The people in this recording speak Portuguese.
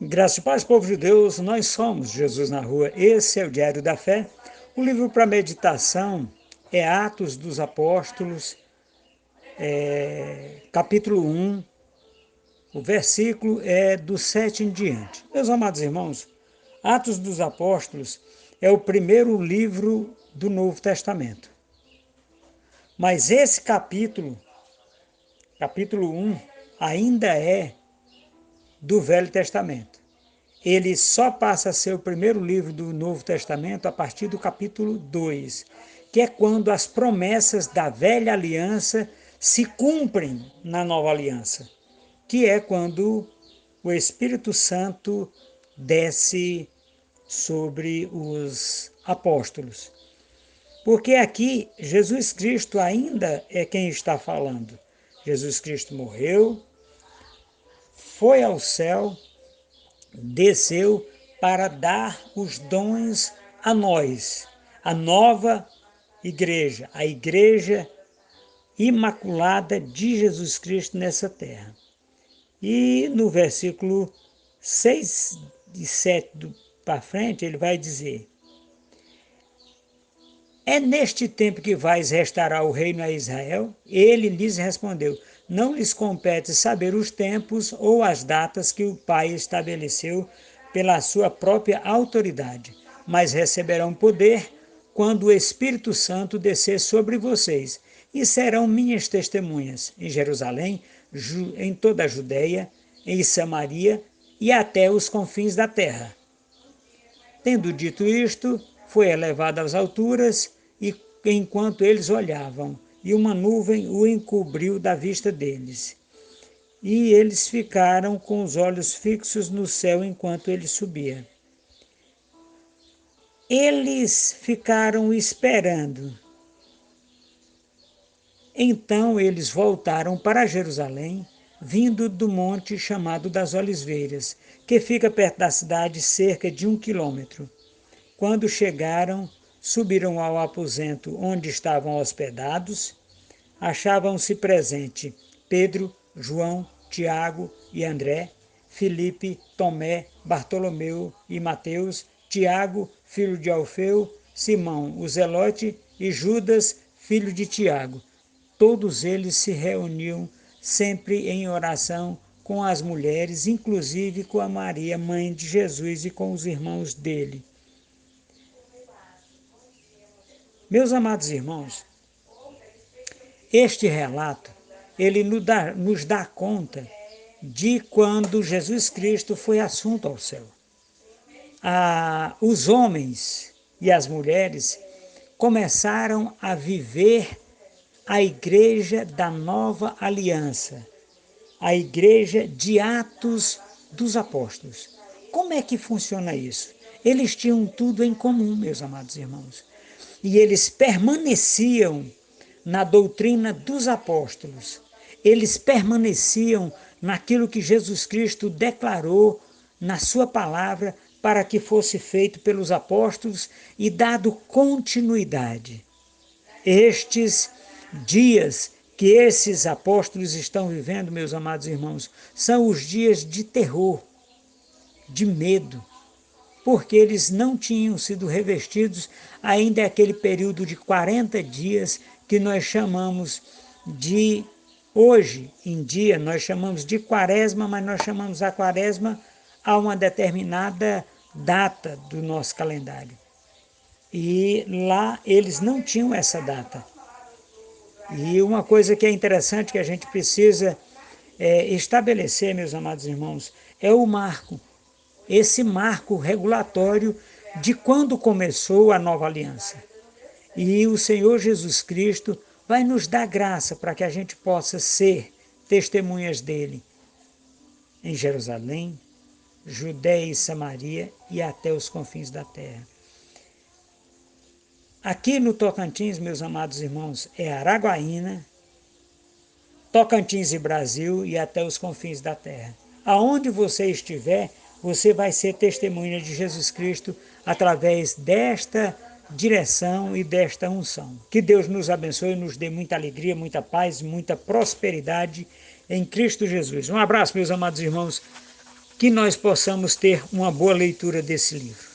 Graça e paz, povo de Deus, nós somos Jesus na Rua. Esse é o Diário da Fé. O livro para meditação é Atos dos Apóstolos, capítulo 1, o versículo é do 7 em diante. Meus amados irmãos, Atos dos Apóstolos é o primeiro livro do Novo Testamento. Mas esse capítulo 1, ainda é do Velho Testamento. Ele só passa a ser o primeiro livro do Novo Testamento a partir do capítulo 2, que é quando as promessas da velha aliança se cumprem na nova aliança, que é quando o Espírito Santo desce sobre os apóstolos. Porque aqui Jesus Cristo ainda é quem está falando. Jesus Cristo morreu, foi ao céu, desceu para dar os dons a nós, a nova igreja, a igreja imaculada de Jesus Cristo nessa terra. E no versículo 6 e 7 para frente, ele vai dizer: é neste tempo que vais restaurar o reino a Israel? Ele lhes respondeu: não lhes compete saber os tempos ou as datas que o Pai estabeleceu pela sua própria autoridade, mas receberão poder quando o Espírito Santo descer sobre vocês, e serão minhas testemunhas em Jerusalém, em toda a Judeia, em Samaria e até os confins da terra. Tendo dito isto, foi elevado às alturas, e enquanto eles olhavam, e uma nuvem o encobriu da vista deles. E eles ficaram com os olhos fixos no céu enquanto ele subia. Eles ficaram esperando. Então eles voltaram para Jerusalém, vindo do monte chamado das Oliveiras, que fica perto da cidade, cerca de 1 quilômetro. Quando chegaram, subiram ao aposento onde estavam hospedados. Achavam-se presente Pedro, João, Tiago e André, Filipe, Tomé, Bartolomeu e Mateus, Tiago, filho de Alfeu, Simão, o Zelote e Judas, filho de Tiago. Todos eles se reuniam sempre em oração com as mulheres, inclusive com a Maria, mãe de Jesus, e com os irmãos dele. Meus amados irmãos, este relato, ele nos dá conta de quando Jesus Cristo foi assunto ao céu. Os homens e as mulheres começaram a viver a igreja da nova aliança, a igreja de Atos dos Apóstolos. Como é que funciona isso? Eles tinham tudo em comum, meus amados irmãos, e eles permaneciam na doutrina dos apóstolos. Eles permaneciam naquilo que Jesus Cristo declarou na sua palavra para que fosse feito pelos apóstolos e dado continuidade. Estes dias que esses apóstolos estão vivendo, meus amados irmãos, são os dias de terror, de medo, porque eles não tinham sido revestidos ainda aquele período de 40 dias que nós chamamos de, hoje em dia, nós chamamos de quaresma, mas nós chamamos a quaresma a uma determinada data do nosso calendário. E lá eles não tinham essa data. E uma coisa que é interessante que a gente precisa estabelecer, meus amados irmãos, é o marco. Esse marco regulatório de quando começou a nova aliança. E o Senhor Jesus Cristo vai nos dar graça para que a gente possa ser testemunhas dele em Jerusalém, Judéia e Samaria e até os confins da terra. Aqui no Tocantins, meus amados irmãos, é Araguaína, Tocantins e Brasil e até os confins da terra. Aonde você estiver, você vai ser testemunha de Jesus Cristo através desta direção e desta unção. Que Deus nos abençoe e nos dê muita alegria, muita paz, muita prosperidade em Cristo Jesus. Um abraço, meus amados irmãos. que nós possamos ter uma boa leitura desse livro.